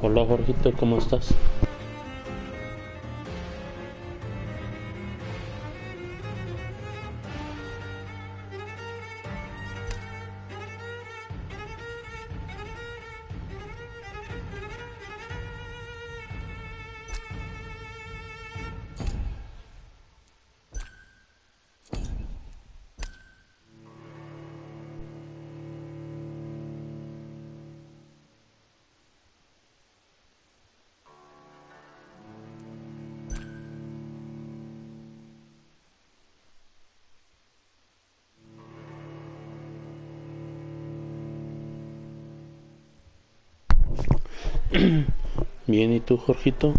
Hola Jorgito, ¿cómo estás? Bien, ¿y tú, Jorgito?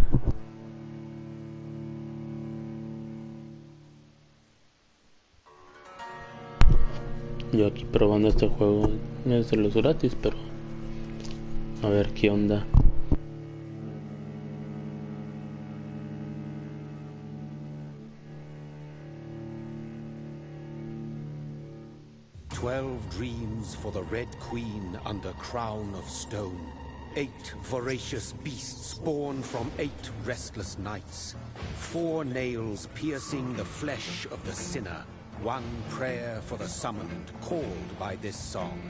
Yo aquí probando este juego. Es de los gratis, pero a ver qué onda. Dreams for the Red Queen under crown of stone. 8 voracious beasts born from 8 restless nights. 4 nails piercing the flesh of the sinner. 1 prayer for the summoned, called by this song.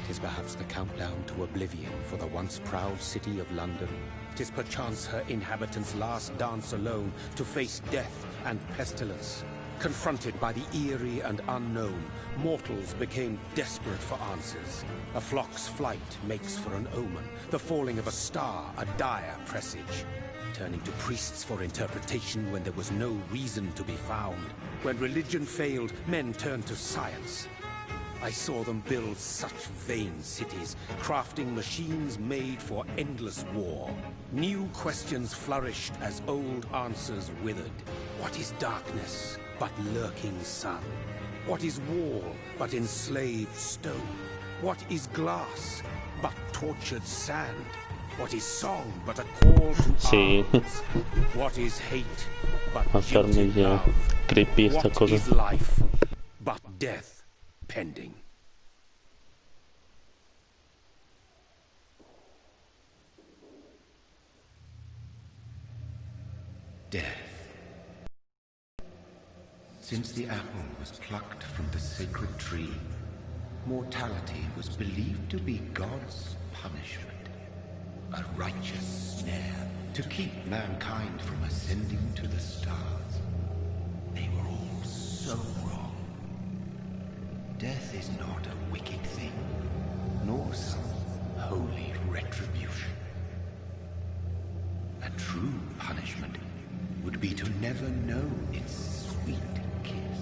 'Tis perhaps the countdown to oblivion for the once proud city of London. 'Tis perchance her inhabitants' last dance alone to face death and pestilence. Confronted by the eerie and unknown, mortals became desperate for answers. A flock's flight makes for an omen, the falling of a star a dire presage. Turning to priests for interpretation when there was no reason to be found. When religion failed, men turned to science. I saw them build such vain cities, crafting machines made for endless war. New questions flourished as old answers withered. What is darkness but lurking sun? What is wall but enslaved stone? What is glass but tortured sand? What is song but a call to arms? What is hate but jilted love? What is life but death pending? Death. Since the apple was plucked from the sacred tree, mortality was believed to be God's punishment, a righteous snare to keep mankind from ascending to the stars. They were all so wrong. Death is not a wicked thing, nor some holy retribution. A true punishment would be to never know its sweet kiss.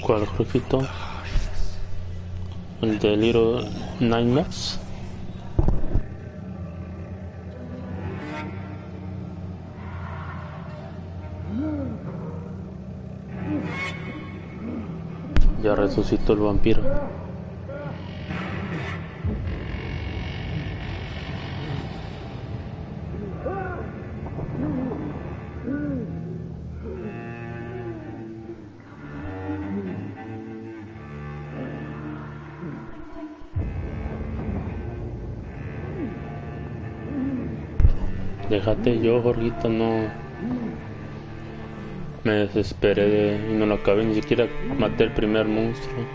¿Cuál, Jorgito? ¿El de Little Nightmares? Ya resucitó el vampiro. Déjate yo, Jorgito, no me desesperé y no lo acabé, ni siquiera maté el primer monstruo.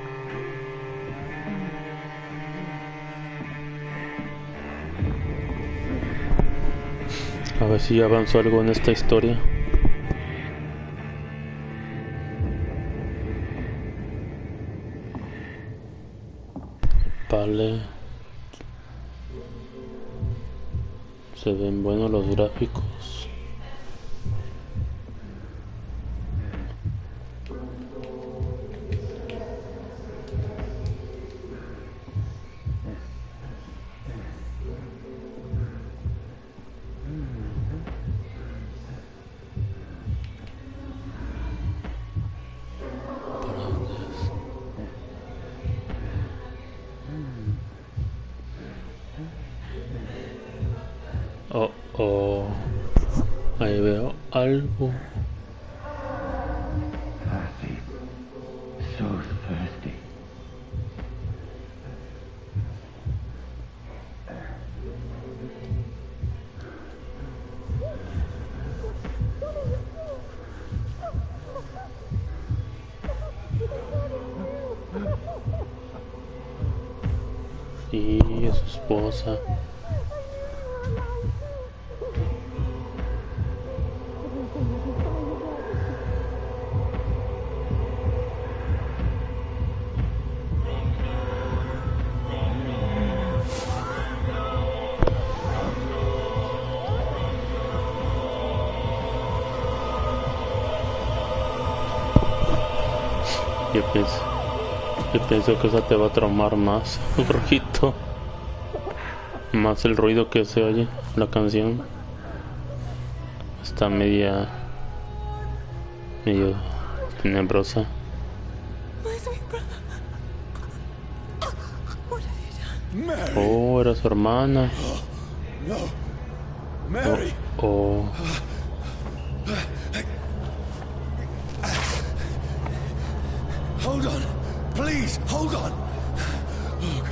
A ver si avanzó algo en esta historia. Vale. Se ven buenos los gráficos. Oh, ahí veo algo. Thirsty. So thirsty. esposa. Yo pienso que esa te va a traumar más, rojito. Más el ruido que se oye, la canción. Está medio tenebrosa. Oh, era su hermana. Oh. Hold on, please, hold on. Oh, God.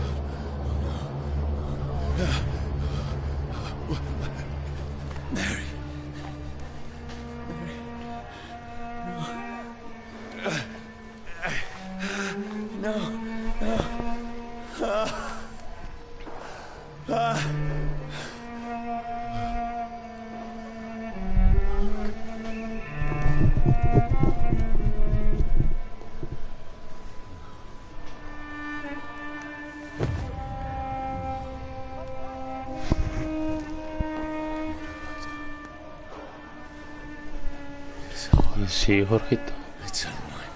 Mary. No. Sí, Jorgito. It's a nightmare.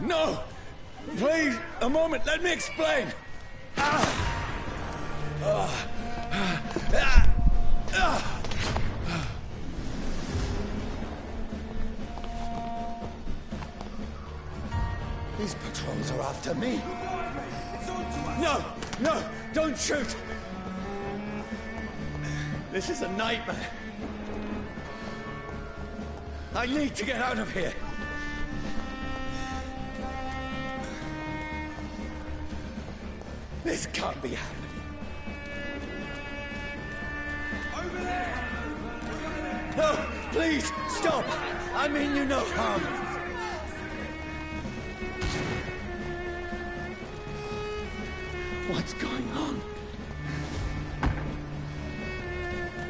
No! Please, a moment, let me explain. These patrols are after me. No! No! Don't shoot! This is a nightmare. I need to get out of here. This can't be happening. Over there! No, please, stop! I mean you no harm. What's going on?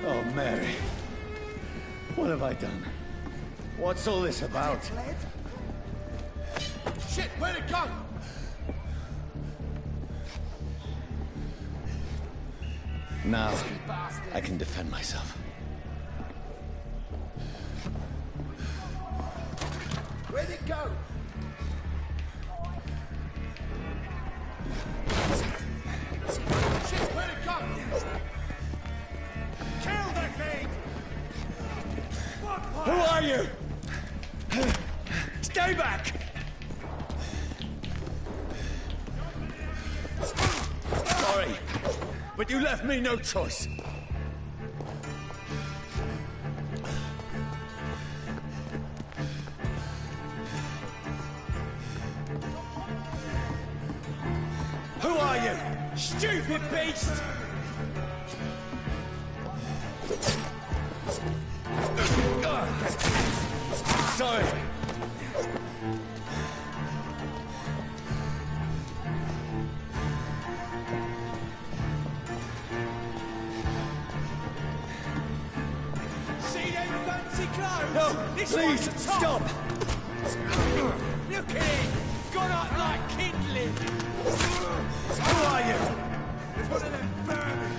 Oh, Mary. What have I done? What's all this about? Shit, where'd it go? Now, I can defend myself. Where'd it go? Shit, where'd it go? Kill the thing! Who are you? Stay back! Sorry, but you left me no choice. Who are you? Stupid beast! Sorry. See them fancy clothes? No, this please, stop! Look at it! Gone up like kindling! Who are you? It's one of them vermin!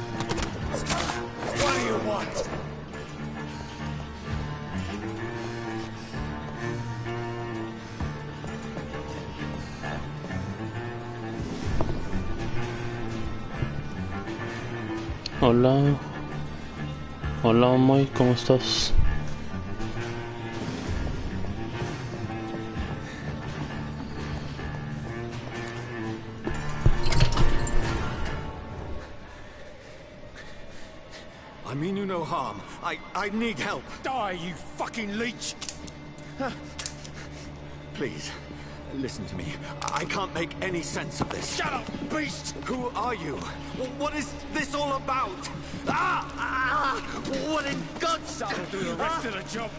What do you want? Hola. Hola, Moy, ¿cómo estás? I mean you no harm. I need help. Die, you fucking leech! Please, listen to me. I can't make any sense of this. Shut up, beast! Who are you? What is this all about? What in God's name? I'll do the rest of the job.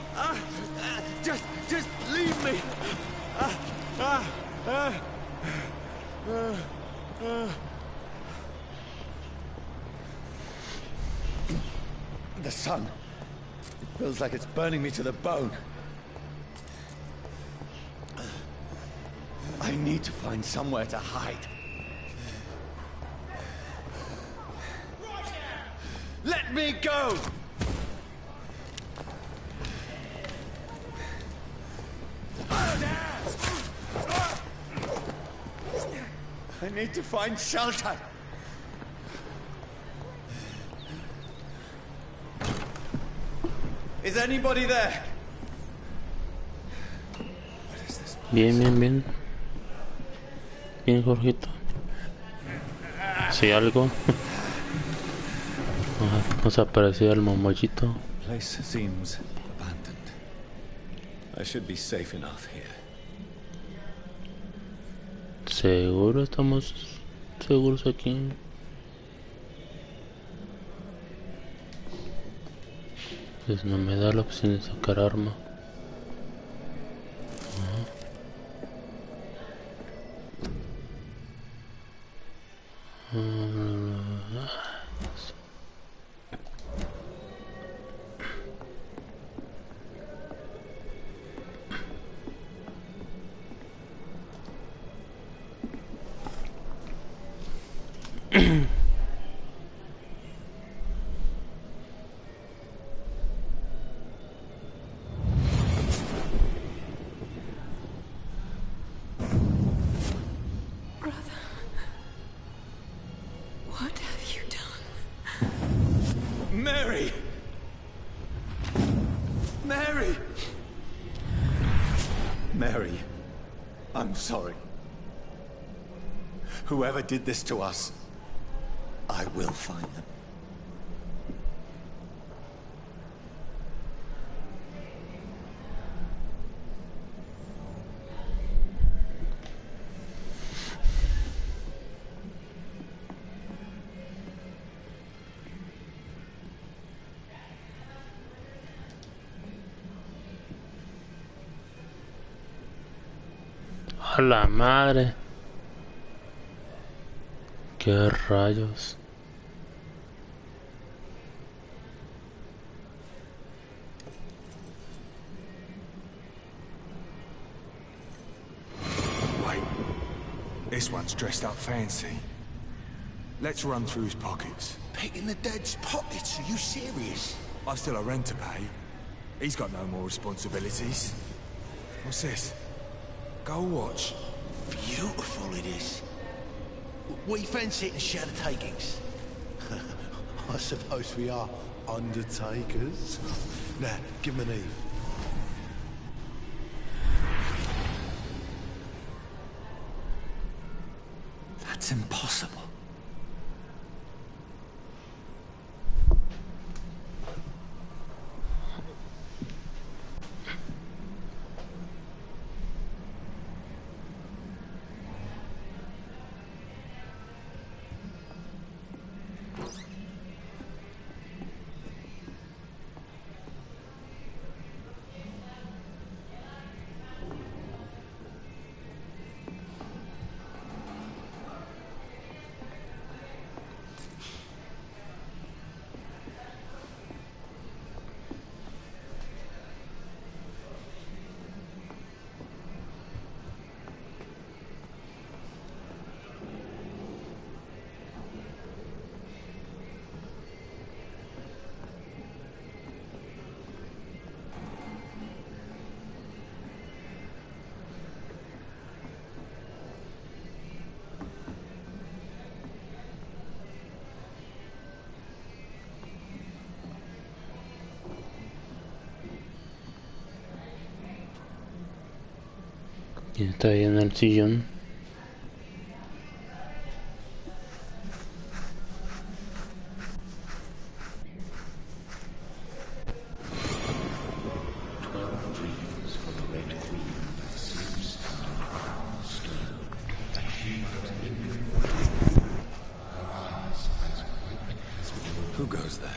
Just leave me. The sun. It feels like it's burning me to the bone. I need to find somewhere to hide. Let me go! I need to find shelter. Is anybody there? What is this? Bien, bien, bien. Bien, Jorgito. Si algo. Nos apareció el momollito. The place seems abandoned. I should be safe enough here. Seguro estamos seguros aquí. Pues no me da la opción de sacar arma. What have you done? Mary! Mary! Mary, I'm sorry. Whoever did this to us, I will find them. A la madre. Qué rayos. Wait, this one's dressed up fancy. Let's run through his pockets. Picking the dead's pockets? Are you serious? I've still a rent to pay. He's got no more responsibilities. What's this? Gold watch. Beautiful it is. We fancy it and share the takings. I suppose we are undertakers. Now, give him an Eve. That's impossible. ¿Quién está ahí en el sillón? Who goes there?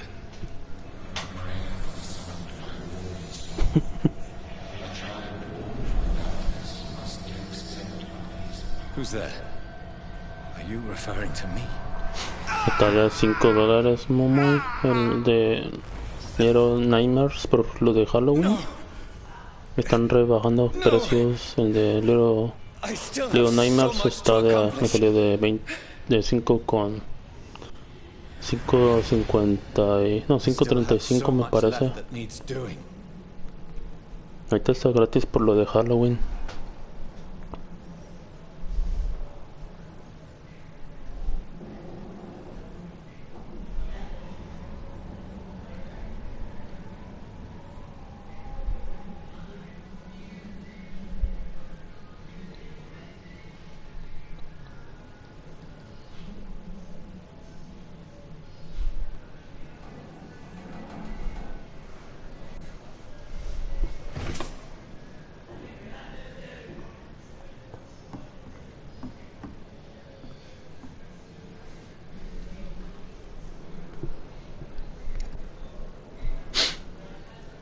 Who's there? Are you referring to me? Está de $5, Momo, el de Little Nightmares por lo de Halloween. Están rebajando precios. El de Little Nightmares está me salió de 5 con 5.50 no, 5.35 me parece. Ahorita está gratis por lo de Halloween.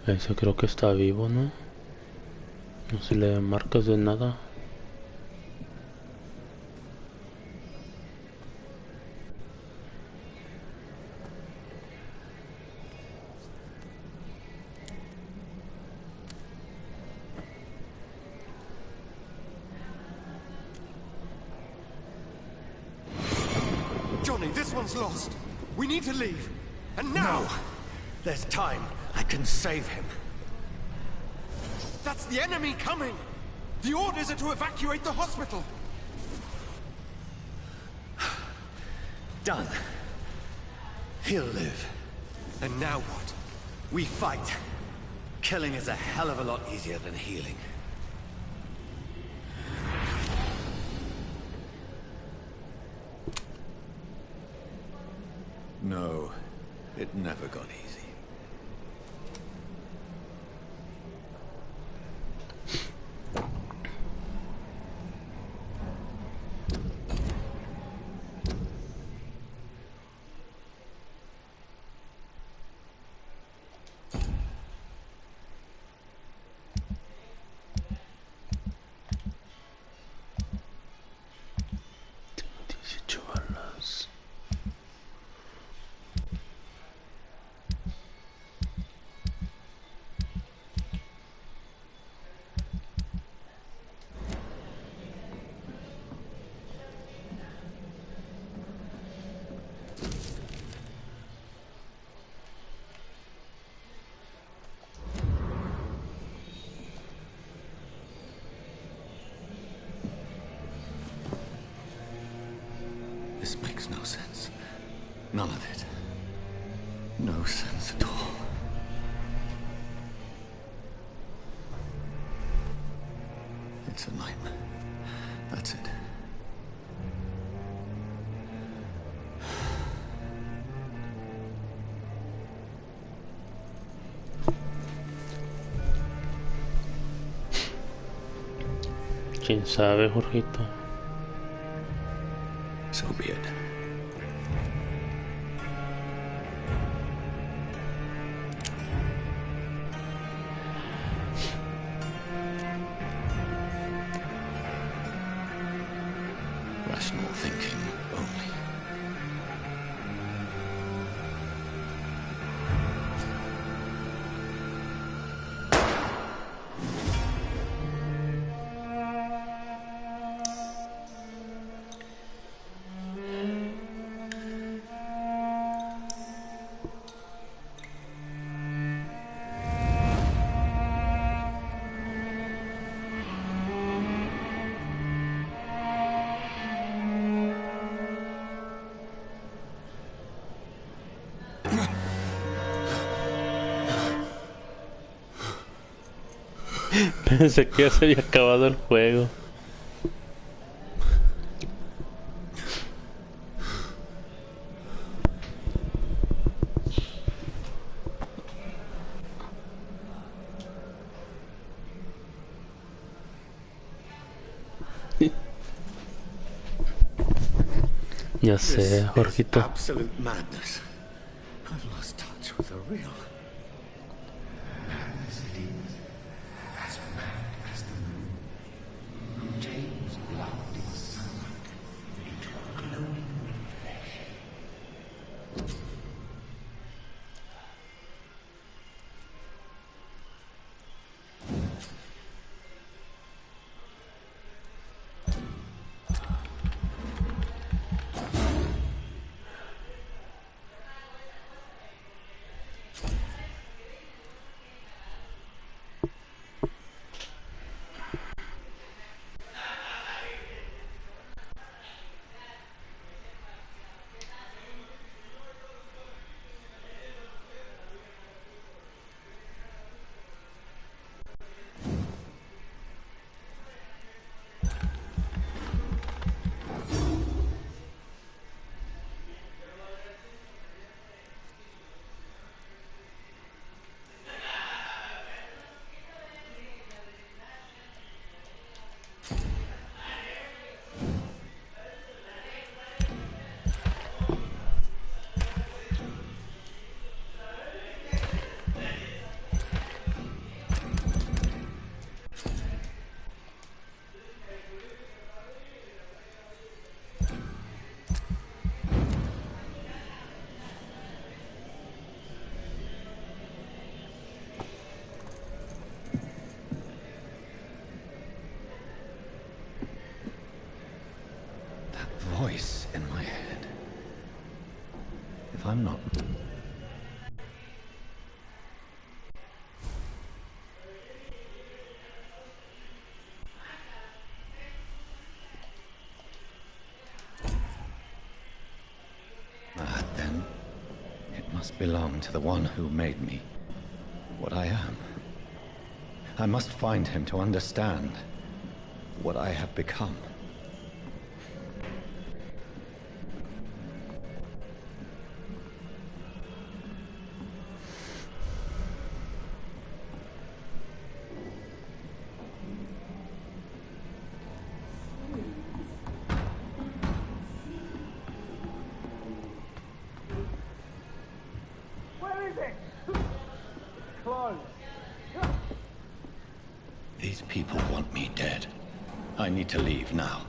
Ese creo que está vivo, ¿no? No se le marcas de nada. Johnny, this one's lost. We need to leave. And now! No. There's time. I can save him. That's the enemy coming! The orders are to evacuate the hospital! Done. He'll live. And now what? We fight. Killing is a hell of a lot easier than healing. No, it never got easy. This makes no sense. None of it. No sense at all. It's a nightmare. That's it. ¿Quién sabe, Jorgito? So be it. Rational thinking only. Pensé que ya se había acabado el juego. Ya sé, Jorgito. Absolute madness. I've lost touch with the real. Madness it is, as mad as the moon. James' blood is sun. if I'm not... Then it must belong to the one who made me what I am. I must find him to understand what I have become. These people want me dead. I need to leave now.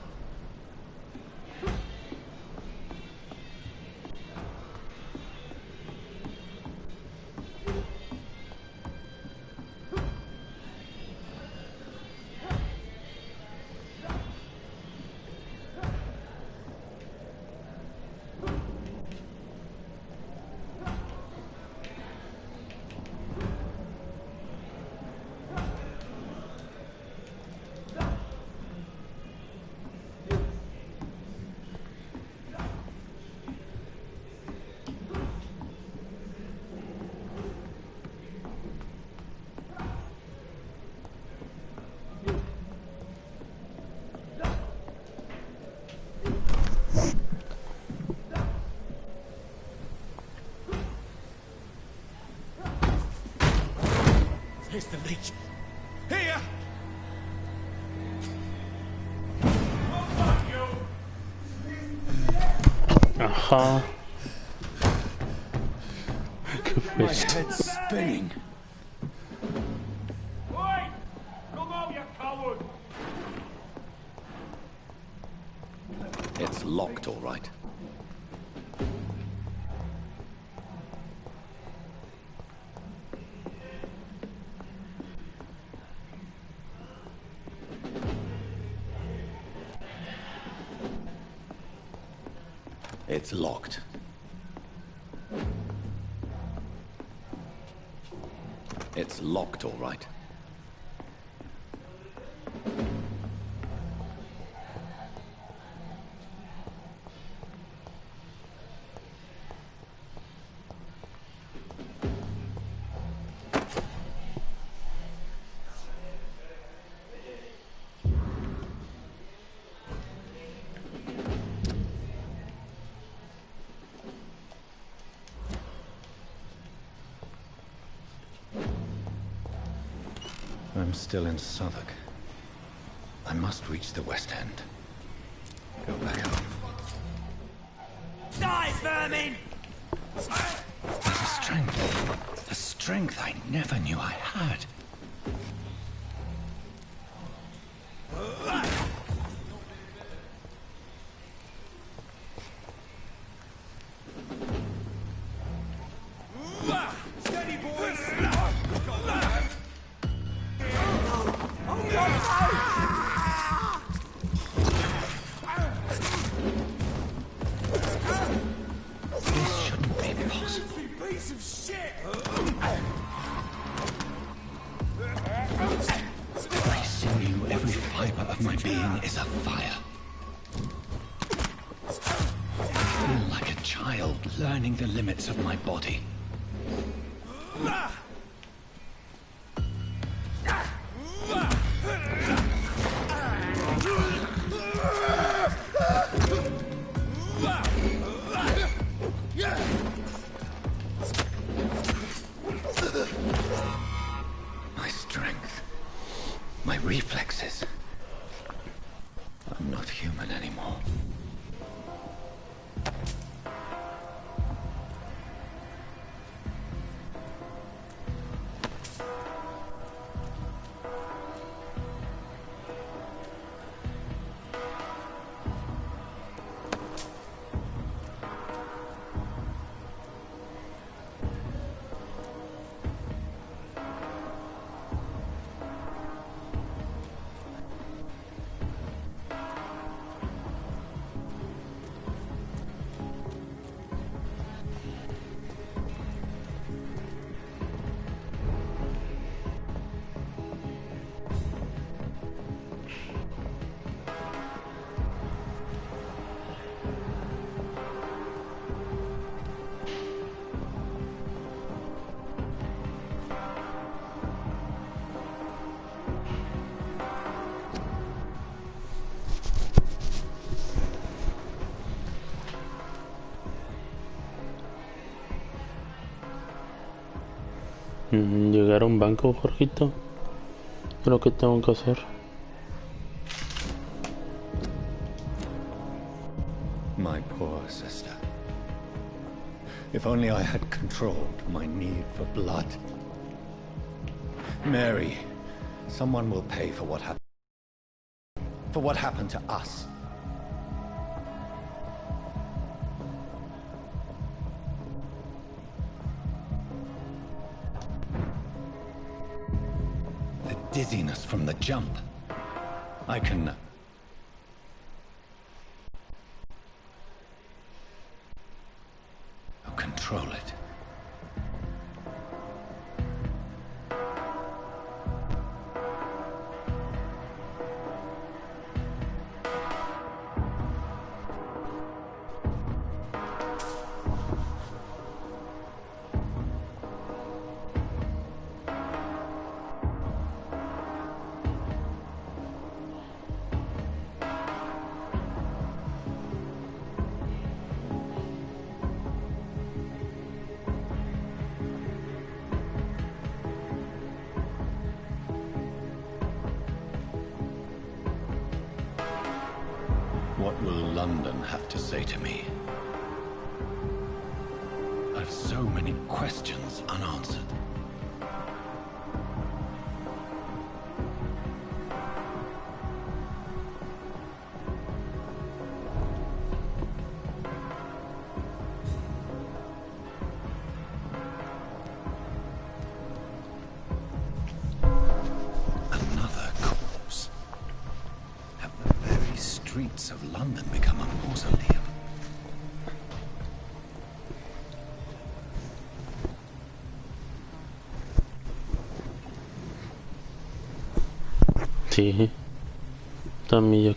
Here's the leech. Here! Ajá. ¿Qué fue My esto? head's spinning. Oi! Come out, you coward! It's locked, all right. It's locked. It's locked, all right. I'm still in Southwark. I must reach the West End. Go back home. Die, vermin! There's a strength I never knew I had. Steady, boys! This shouldn't be possible. Piece of shit! I sinew, every fiber of my being is afire. I feel like a child learning the limits of my body. My strength, my reflexes. I'm not human anymore. Llegar a un banco, Jorgito. Es lo que tengo que hacer. My poor sister. If only I had controlled my need for blood. Mary, someone will pay for what happened. For what happened to us. The dizziness from the jump. I can... control it. What will London have to say to me? I've so many questions unanswered. Another corpse. Have the very streets of London become a mausoleum? Sí, está medio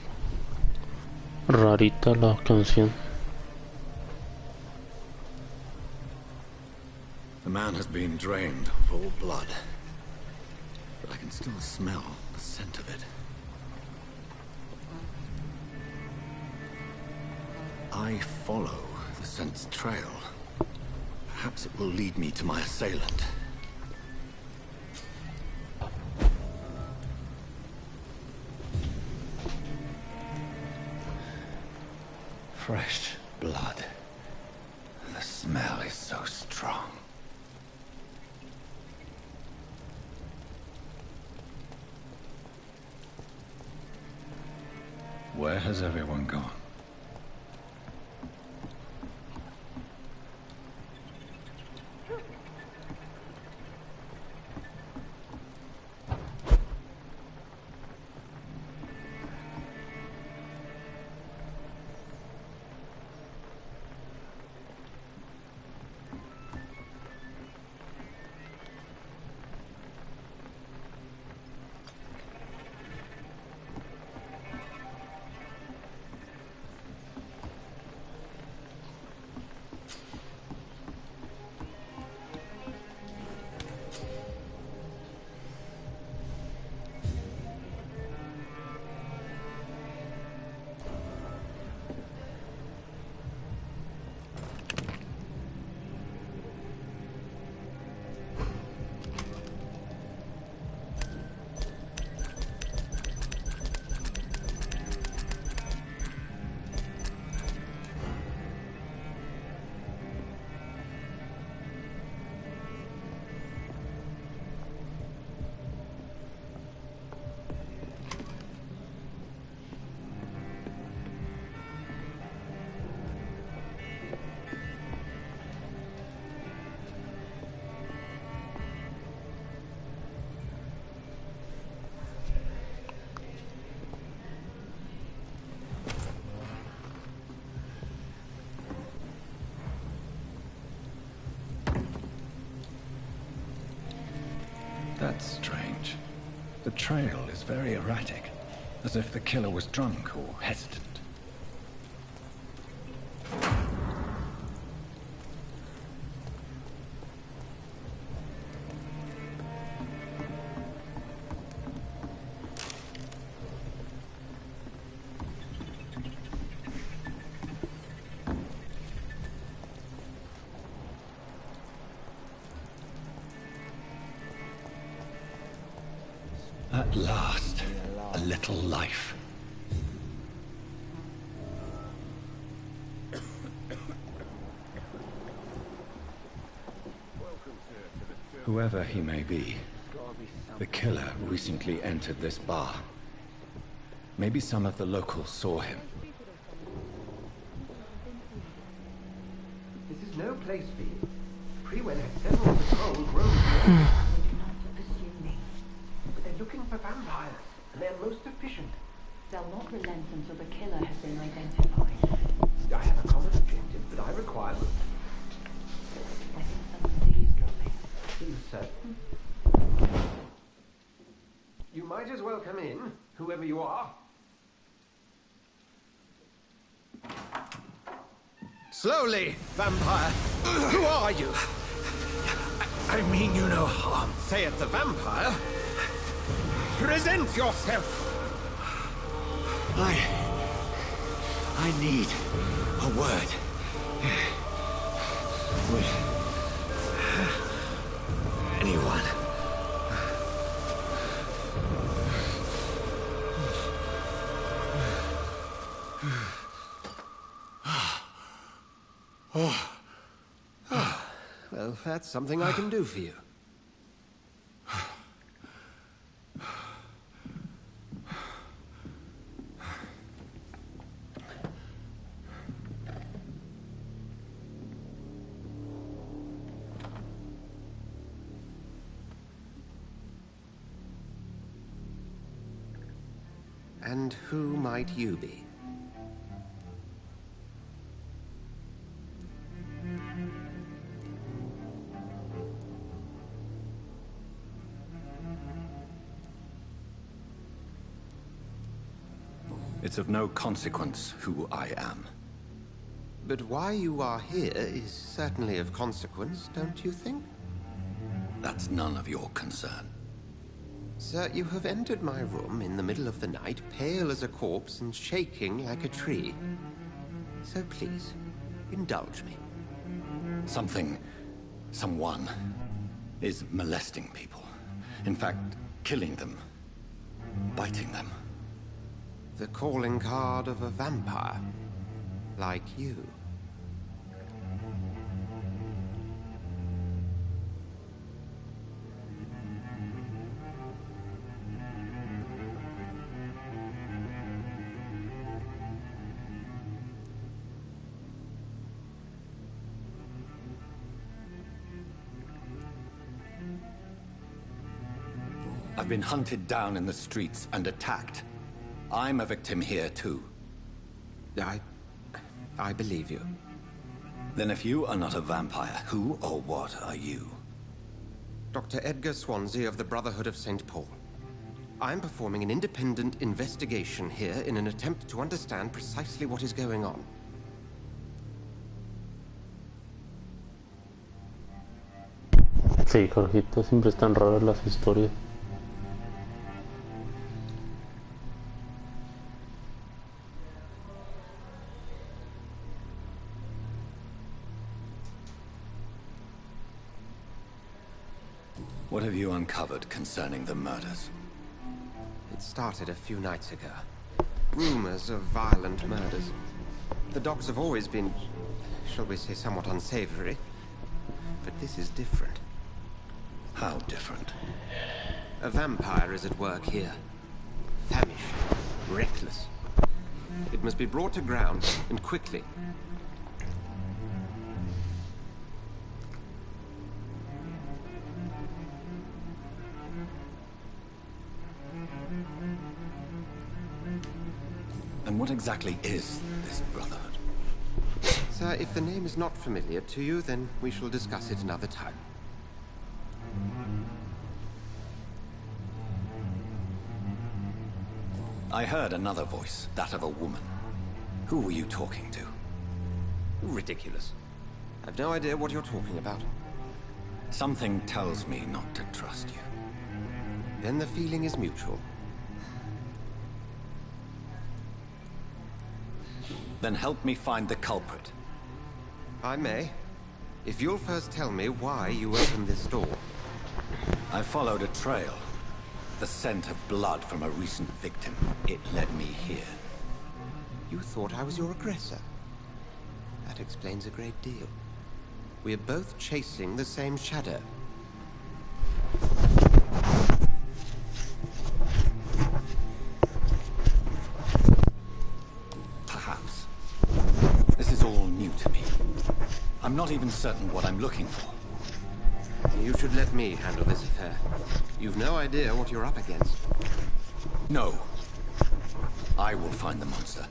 rarita la canción. The man has been drained of all blood, but I can still smell the scent of it. I follow the scent's trail. Perhaps it will lead me to my assailant. Fresh blood. The smell is so strong. Where has everyone gone? That's strange. The trail is very erratic, as if the killer was drunk or hesitant. At last, a little life. Whoever he may be, the killer recently entered this bar. Maybe some of the locals saw him. This is no place for you. Freewen had several patrols roaming. They do not pursue me. But they're looking for vampires, and they're most efficient. They'll not relent until the killer has been identified. I have a common objective, but I require them. I think someone's eavesdropping. Are you certain? You might as well come in, whoever you are. Slowly, vampire. Who are you? I mean you no harm. Saith the vampire. Present yourself. I need a word. With anyone. Well, that's something I can do for you. And who might you be? It's of no consequence who I am. But why you are here is certainly of consequence, don't you think? That's none of your concern. Sir, you have entered my room in the middle of the night, pale as a corpse and shaking like a tree. So please, indulge me. Someone is molesting people. In fact, killing them. Biting them. The calling card of a vampire, like you. I've been hunted down in the streets and attacked. I'm a victim here, too. I believe you. Then if you are not a vampire, who or what are you? Dr. Edgar Swansea of the Brotherhood of St. Paul. I'm performing an independent investigation here in an attempt to understand precisely what is going on. Sí, Jorgito, siempre están raras las historias. What have you uncovered concerning the murders? It started a few nights ago. Rumors of violent murders. The dogs have always been, shall we say, somewhat unsavory. But this is different. How different? A vampire is at work here. Famished, reckless. It must be brought to ground, and quickly. And what exactly is this Brotherhood? Sir, if the name is not familiar to you, then we shall discuss it another time. I heard another voice, that of a woman. Who were you talking to? Ridiculous. I've no idea what you're talking about. Something tells me not to trust you. Then the feeling is mutual. Then help me find the culprit. I may. If you'll first tell me why you opened this door. I followed a trail. The scent of blood from a recent victim. It led me here. You thought I was your aggressor? That explains a great deal. We're both chasing the same shadow. Perhaps. This is all new to me. I'm not even certain what I'm looking for. You should let me handle this affair. You've no idea what you're up against. No. I will find the monster.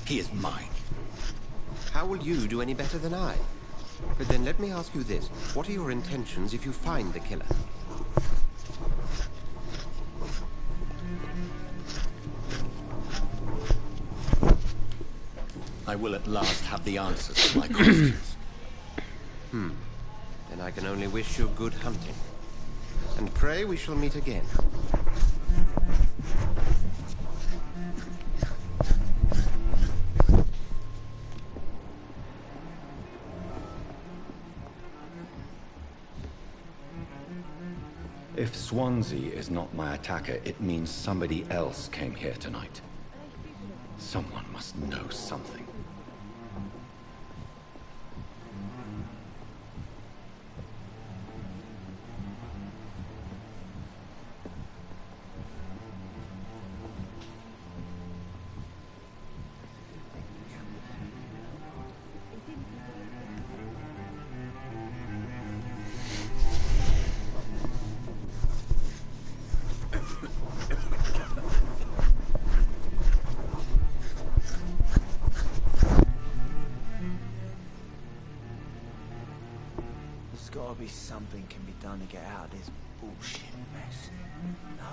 He is mine. How will you do any better than I? But then let me ask you this. What are your intentions if you find the killer? I will at last have the answers to my questions. Then I can only wish you good hunting. And pray we shall meet again. If Swansea is not my attacker, it means somebody else came here tonight. Someone must know something. There's gotta be something can be done to get out of this bullshit mess. No?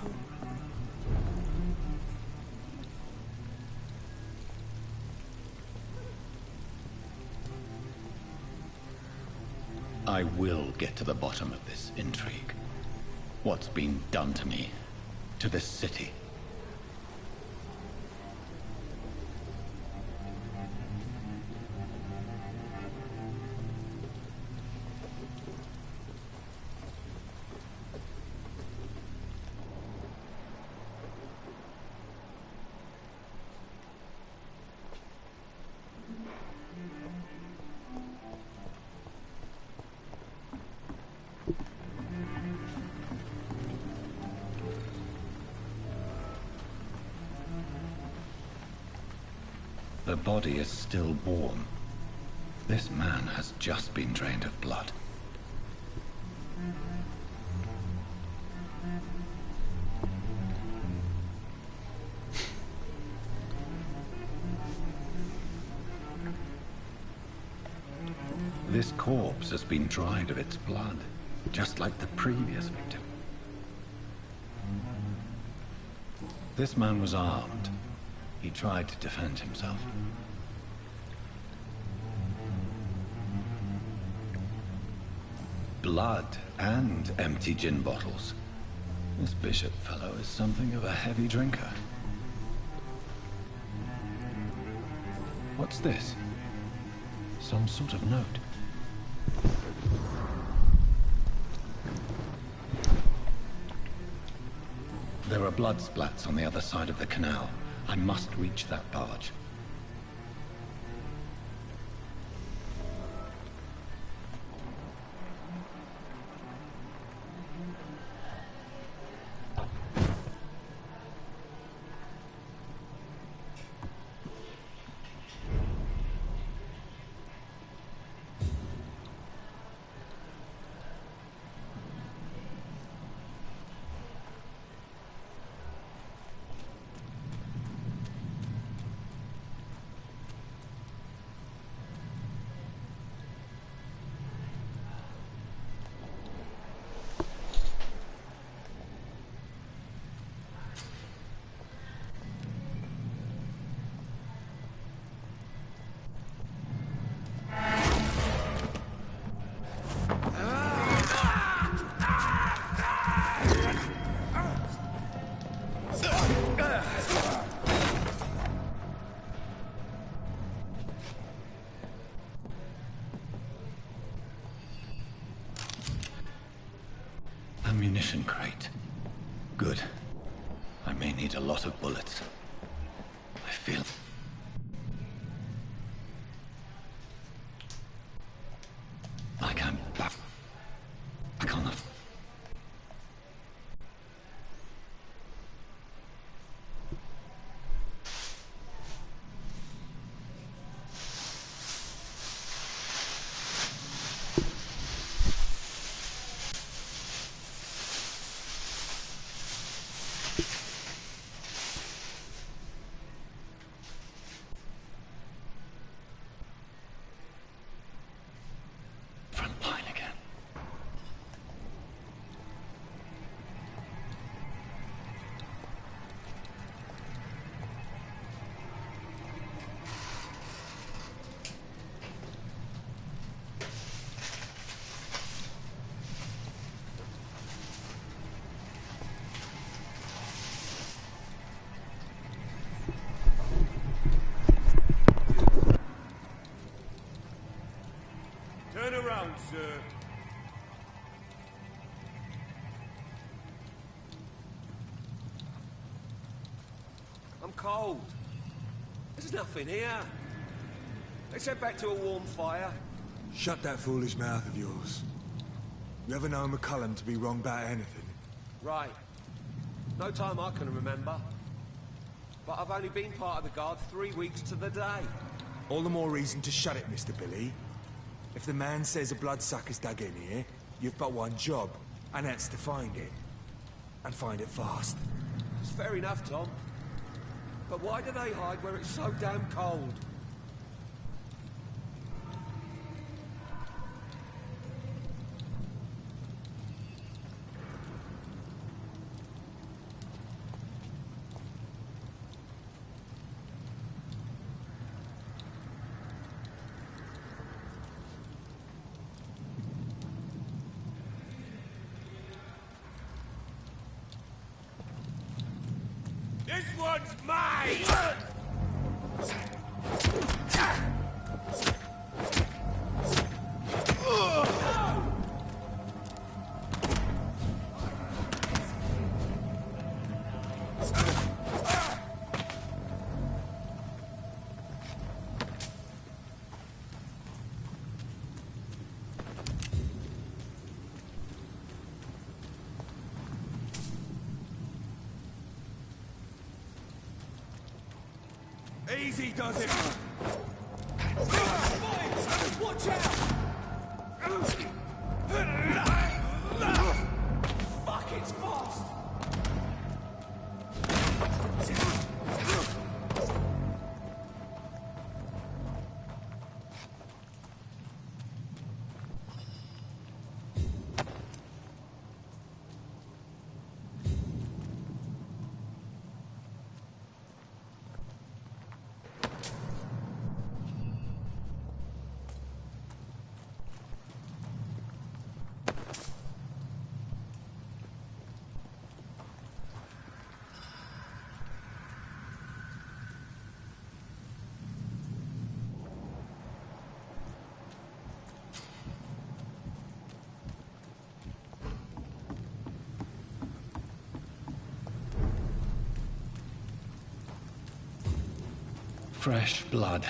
I will get to the bottom of this intrigue. What's been done to me, to this city. The body is still warm. This man has just been drained of blood. This corpse has been dried of its blood, just like the previous victim. This man was armed. He tried to defend himself. Blood and empty gin bottles. This bishop fellow is something of a heavy drinker. What's this? Some sort of note. There are blood splats on the other side of the canal. I must reach that barge. Ammunition crate. Good. may need a lot of bullets. I feel... like I'm back on the... Turn around, sir. I'm cold. There's nothing here. Let's head back to a warm fire. Shut that foolish mouth of yours. You ever known McCullum to be wrong about anything? Right. No time I can remember. But I've only been part of the guard 3 weeks to the day. All the more reason to shut it, Mr. Billy. If the man says a bloodsucker's dug in here, you've but one job, and that's to find it. And find it fast. It's fair enough, Tom. But why do they hide where it's so damn cold? This one's mine! Easy does it! Watch out! Fuck, it's fast! Fresh blood.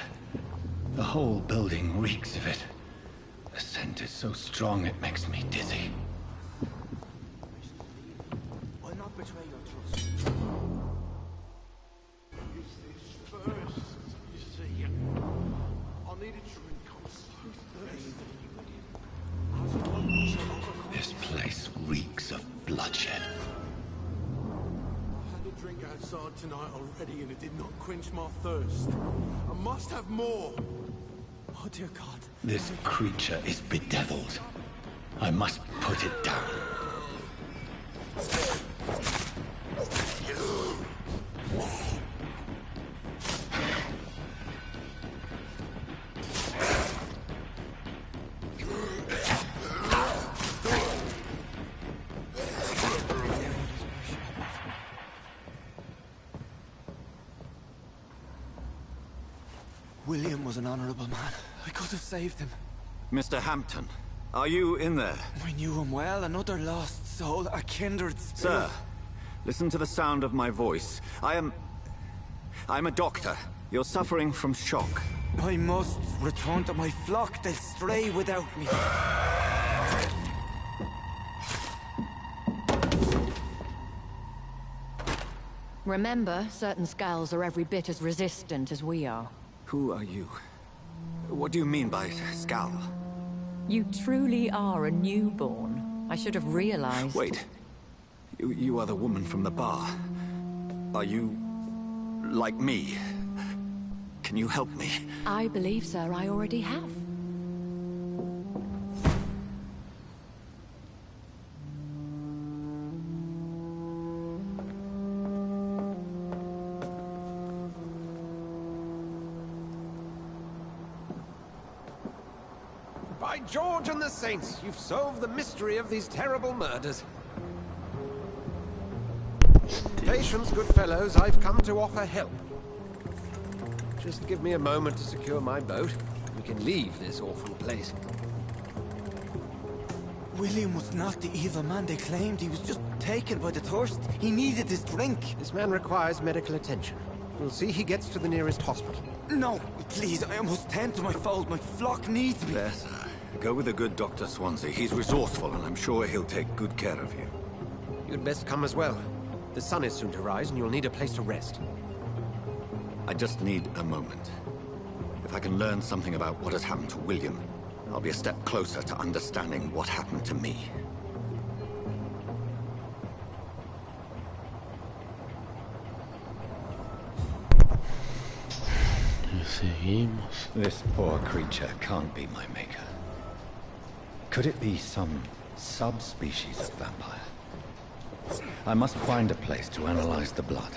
The whole building reeks of it. The scent is so strong it makes me dizzy. Why not betray your trust? Use this first, you see. I needed to become so thirsty. This place reeks of bloodshed. I had a drink outside tonight already and it did not quench my thirst. I must have more. Oh dear God. This creature is bedeviled. I must put it down. William was an honorable man. I could have saved him. Mr. Hampton, are you in there? I knew him well, another lost soul, a kindred spirit. Sir, Listen to the sound of my voice. I'm a doctor. You're suffering from shock. I must return to my flock. They'll stray without me. Remember, certain skulls are every bit as resistant as we are. Who are you? What do you mean by skull? You truly are a newborn. I should have realized. Wait. You are the woman from the bar. Are you... like me? Can you help me? I believe, sir, I already have. By George and the Saints, you've solved the mystery of these terrible murders. Patience, good fellows, I've come to offer help. Just give me a moment to secure my boat. We can leave this awful place. William was not the evil man they claimed. He was just taken by the thirst. He needed his drink. This man requires medical attention. We'll see he gets to the nearest hospital. No, please, I must tend to my fold. My flock needs me. There, sir. Go with the good Dr. Swansea. He's resourceful, and I'm sure he'll take good care of you. You'd best come as well. The sun is soon to rise, and you'll need a place to rest. I just need a moment. If I can learn something about what has happened to William, I'll be a step closer to understanding what happened to me. Seguimos. This poor creature can't be my maker. Could it be some subspecies of vampire? I must find a place to analyze the blood.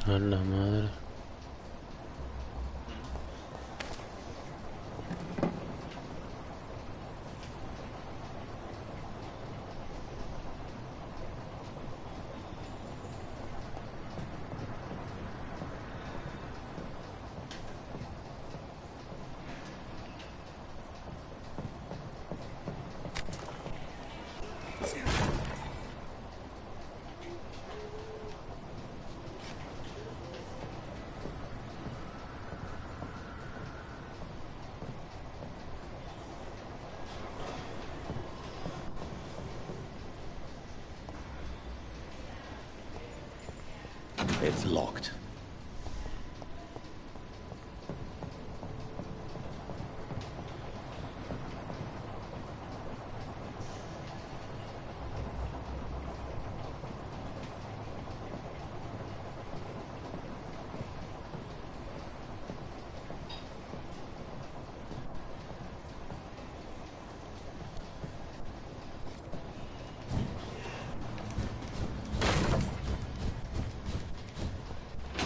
A la madre. It's locked.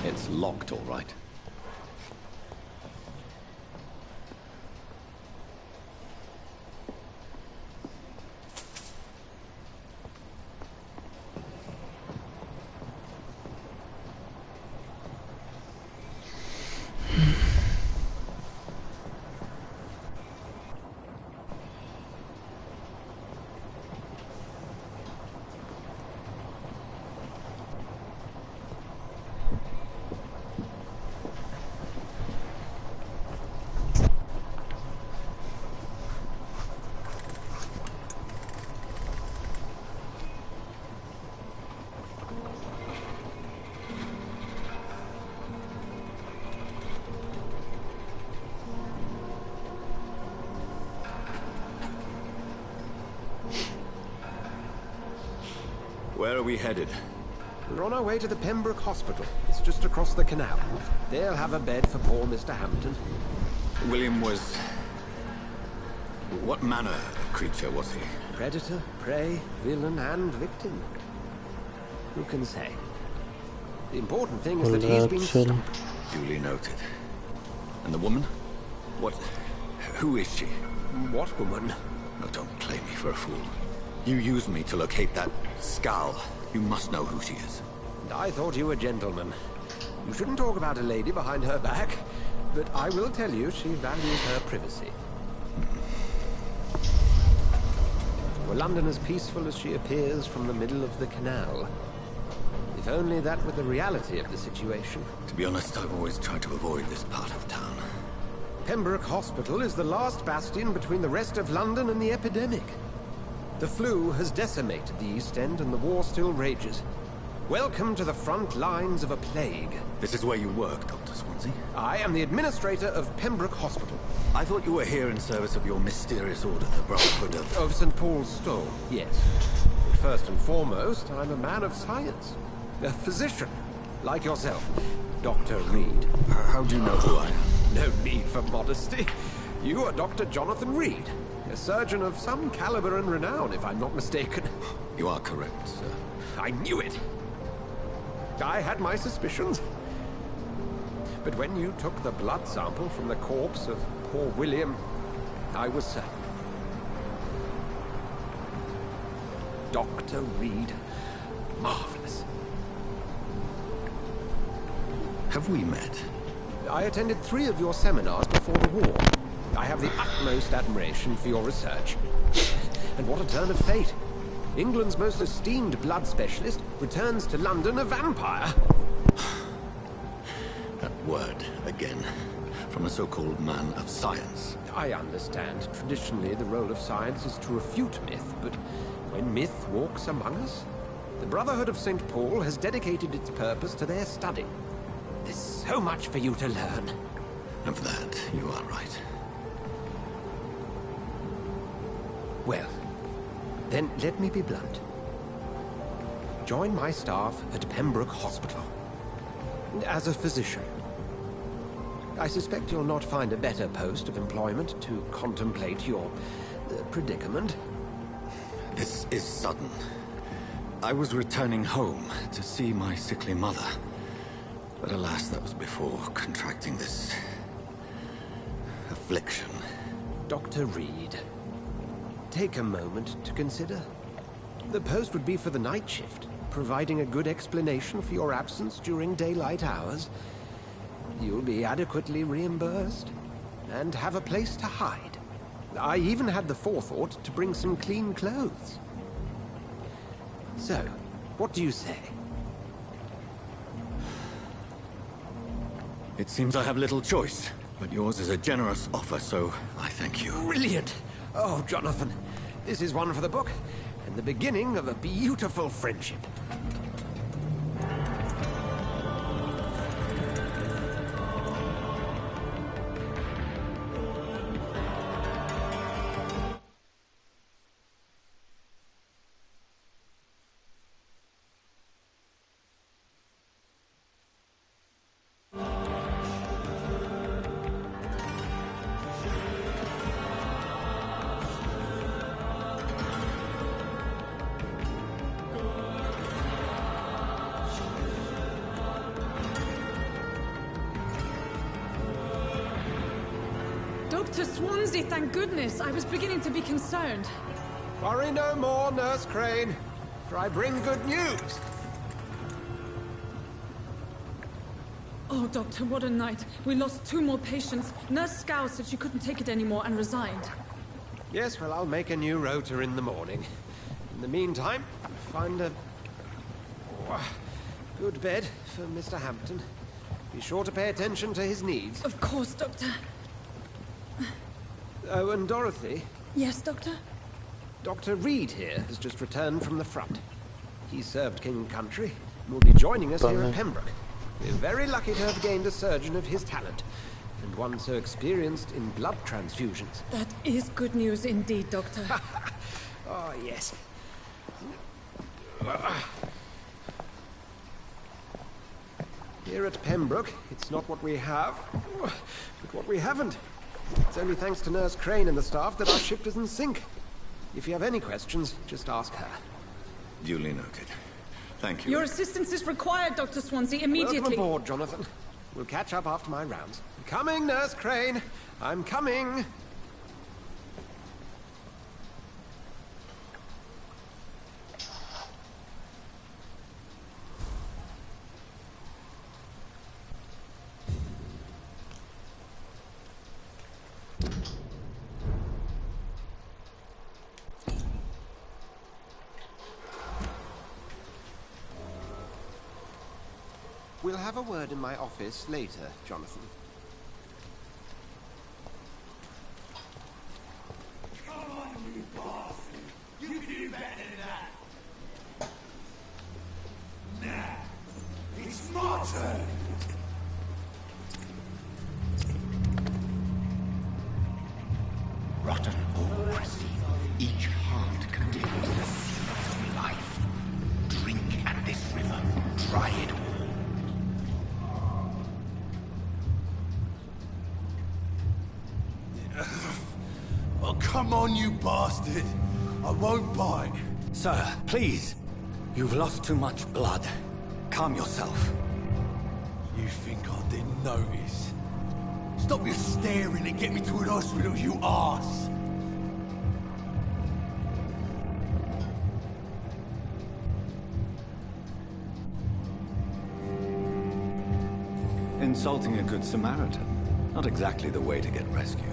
It's locked, all right. Where are we headed? We're on our way to the Pembroke Hospital. It's just across the canal. They'll have a bed for poor Mr. Hampton. William was... What manner of creature was he? Predator, prey, villain, and victim. Who can say? The important thing is that he's been stopped. Duly noted. And the woman? What... Who is she? What woman? Oh, don't play me for a fool. You used me to locate that skull. You must know who she is. I thought you were a gentleman. You shouldn't talk about a lady behind her back, but I will tell you she values her privacy. Were London as peaceful as she appears from the middle of the canal? If only that were the reality of the situation. To be honest, I've always tried to avoid this part of town. Pembroke Hospital is the last bastion between the rest of London and the epidemic. The flu has decimated the East End and the war still rages. Welcome to the front lines of a plague. This is where you work, Dr. Swansea? I am the administrator of Pembroke Hospital. I thought you were here in service of your mysterious order, the Brotherhood of... Of St. Paul's Stole, yes. But first and foremost, I'm a man of science. A physician, like yourself, Dr. Reed. How do you know who I am? No need for modesty. You are Dr. Jonathan Reed, a surgeon of some caliber and renown, if I'm not mistaken. You are correct, sir. I knew it. I had my suspicions. But when you took the blood sample from the corpse of poor William, I was certain. Dr. Reed. Marvelous. Have we met? I attended 3 of your seminars before the war. I have the utmost admiration for your research. And what a turn of fate. England's most esteemed blood specialist returns to London a vampire. That word, again, from a so-called man of science. I understand. Traditionally, the role of science is to refute myth, but when myth walks among us, the Brotherhood of St. Paul has dedicated its purpose to their study. There's so much for you to learn. Of that, you are right. Well, then let me be blunt. Join my staff at Pembroke Hospital. As a physician. I suspect you'll not find a better post of employment to contemplate your predicament. This is sudden. I was returning home to see my sickly mother. But alas, that was before contracting this... affliction. Dr. Reed, take a moment to consider. The post would be for the night shift, providing a good explanation for your absence during daylight hours. You'll be adequately reimbursed, and have a place to hide. I even had the forethought to bring some clean clothes. So, what do you say? It seems I have little choice, but yours is a generous offer, so I thank you. Brilliant! Oh, Jonathan, this is one for the book, and the beginning of a beautiful friendship. Dr. Swansea, thank goodness. I was beginning to be concerned. Worry no more, Nurse Crane, for I bring good news. Oh, Doctor, what a night. We lost 2 more patients. Nurse Scow said she couldn't take it anymore and resigned. Yes, well, I'll make a new rota in the morning. In the meantime, find a good bed for Mr. Hampton. Be sure to pay attention to his needs. Of course, Doctor. Oh, and Dorothy? Yes, Doctor? Dr. Reed here has just returned from the front. He served King and Country and will be joining us here at Pembroke. We're very lucky to have gained a surgeon of his talent, and one so experienced in blood transfusions. That is good news indeed, Doctor. Oh, yes. Here at Pembroke, it's not what we have, but what we haven't. It's only thanks to Nurse Crane and the staff that our ship doesn't sink. If you have any questions, just ask her. Duly noted. Thank you. Your assistance is required, Dr. Swansea, immediately. Welcome aboard, Jonathan. We'll catch up after my rounds. I'm coming, Nurse Crane. I'm coming. We'll have a word in my office later, Jonathan. Come on, you bastard! You can do better than that! Nah, it's my turn! Rotten or pristine, each heart contains the seed of life. Drink at this river, try it all. Oh, come on, you bastard! I won't bite. Sir, please. You've lost too much blood. Calm yourself. You think I didn't notice? Stop your staring and get me to an hospital, you arse! Insulting a good Samaritan. Not exactly the way to get rescued.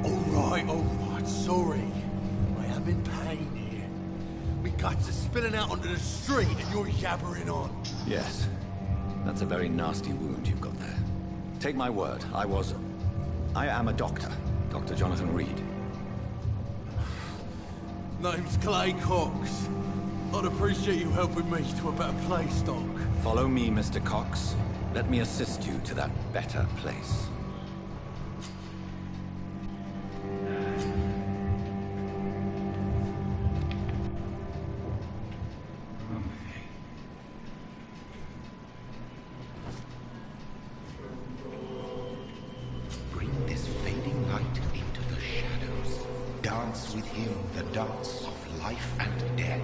All right, sorry. I am in pain here. Me guts are spilling out onto the street and you're yabbering on. Yes. That's a very nasty wound you've got there. Take my word, I am a doctor. Dr. Jonathan Reed. Name's Clay Cox. I'd appreciate you helping me to a better place, Doc. Follow me, Mr. Cox. Let me assist you to that better place. Bring this fading light into the shadows. Dance with him the dance of life and death.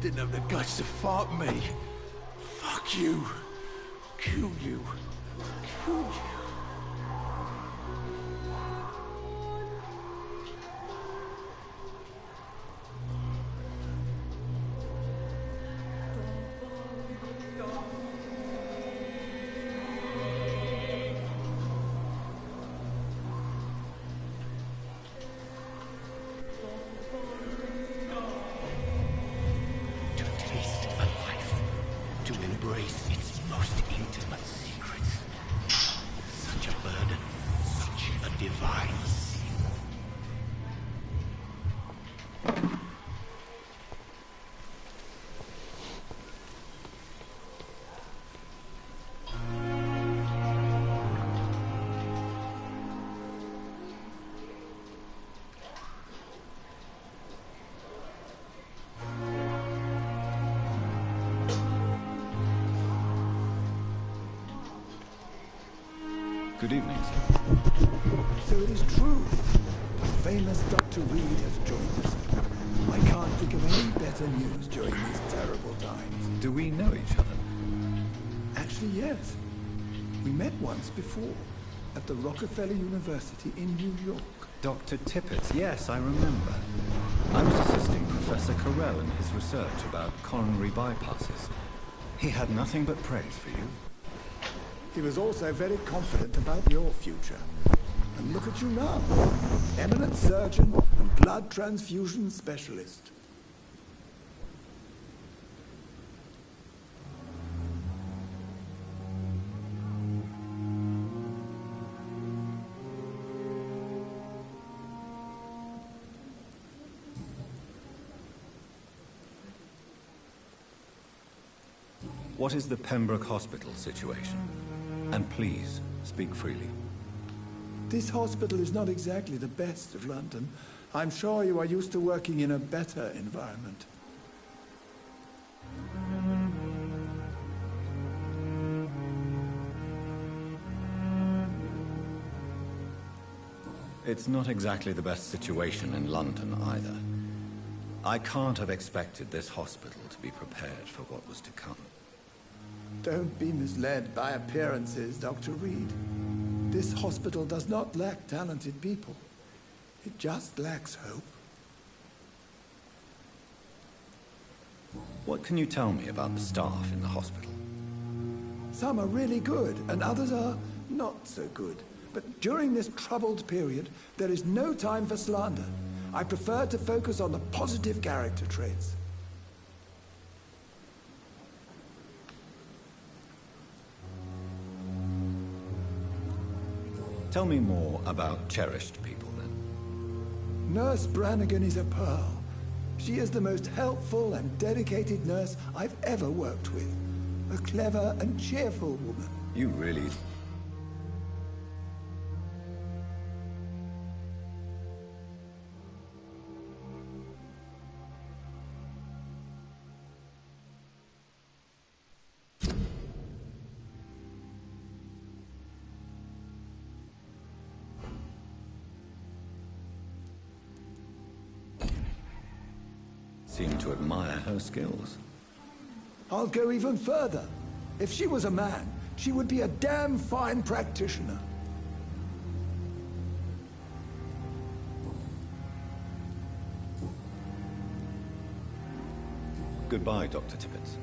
Didn't have the guts to fuck me. Fuck you. Kill you. Kill you. Good evening, sir. So it is true. The famous Dr. Reed has joined us. I can't think of any better news during these terrible times. Do we know each other? Actually, yes. We met once before. at the Rockefeller University in New York. Dr. Tippett, yes, I remember. I was assisting Professor Carell in his research about coronary bypasses. He had nothing but praise for you. He was also very confident about your future. And look at you now. Eminent surgeon and blood transfusion specialist. What is the Pembroke Hospital situation? And please, speak freely. This hospital is not exactly the best of London. I'm sure you are used to working in a better environment. It's not exactly the best situation in London either. I can't have expected this hospital to be prepared for what was to come. Don't be misled by appearances, Dr. Reed. This hospital does not lack talented people. It just lacks hope. What can you tell me about the staff in the hospital? Some are really good, and others are not so good. But during this troubled period, there is no time for slander. I prefer to focus on the positive character traits. Tell me more about cherished people, then. Nurse Brannigan is a pearl. She is the most helpful and dedicated nurse I've ever worked with. A clever and cheerful woman. You really... seem to admire her skills. I'll go even further. If she was a man, she would be a damn fine practitioner. Goodbye, Dr. Tippett.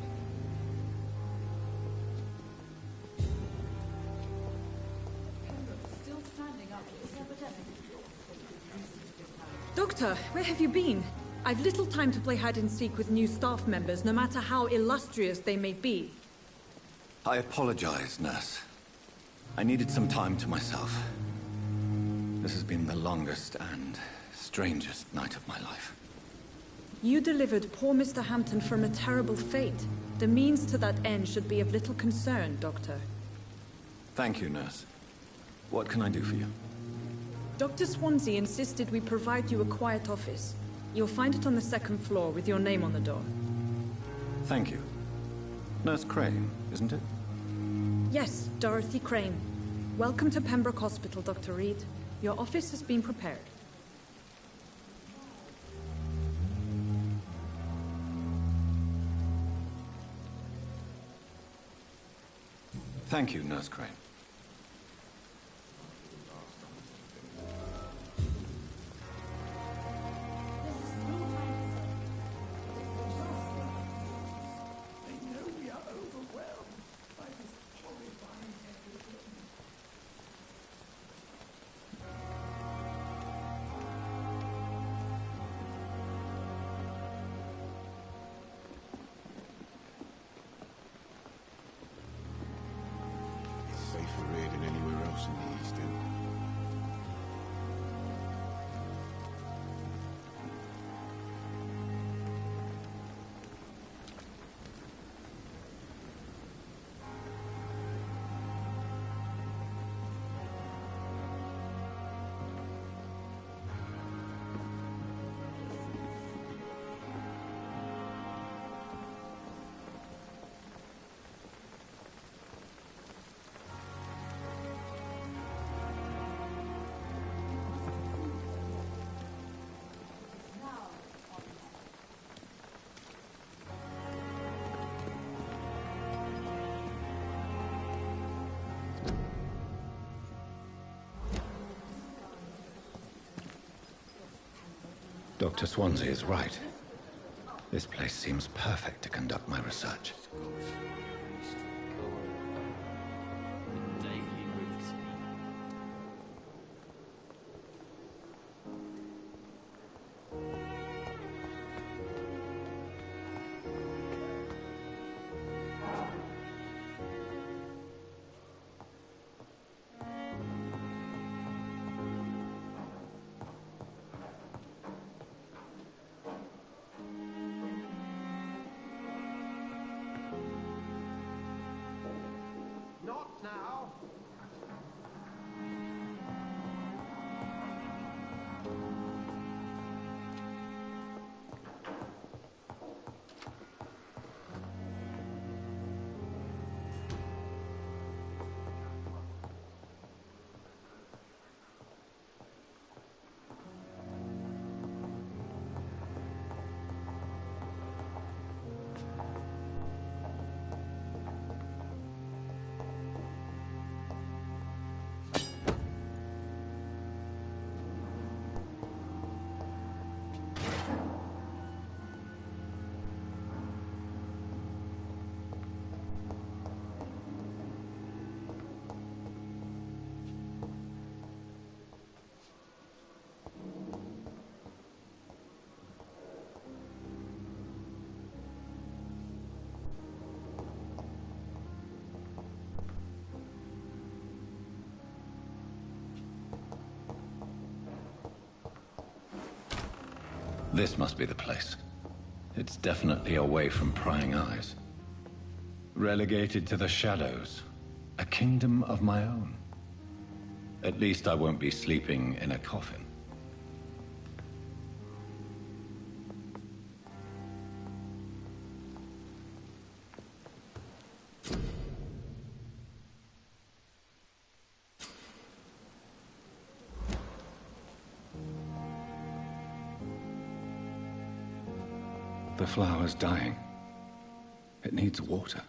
Doctor, where have you been? I've little time to play hide-and-seek with new staff members, no matter how illustrious they may be. I apologize, nurse. I needed some time to myself. This has been the longest and strangest night of my life. You delivered poor Mr. Hampton from a terrible fate. The means to that end should be of little concern, Doctor. Thank you, nurse. What can I do for you? Dr. Swansea insisted we provide you a quiet office. You'll find it on the second floor with your name on the door. Thank you. Nurse Crane, isn't it? Yes, Dorothy Crane. Welcome to Pembroke Hospital, Dr. Reed. Your office has been prepared. Thank you, Nurse Crane. Dr. Swansea is right. This place seems perfect to conduct my research. Not now. This must be the place. It's definitely away from prying eyes. Relegated to the shadows. A kingdom of my own. At least I won't be sleeping in a coffin. The flower's dying. It needs water.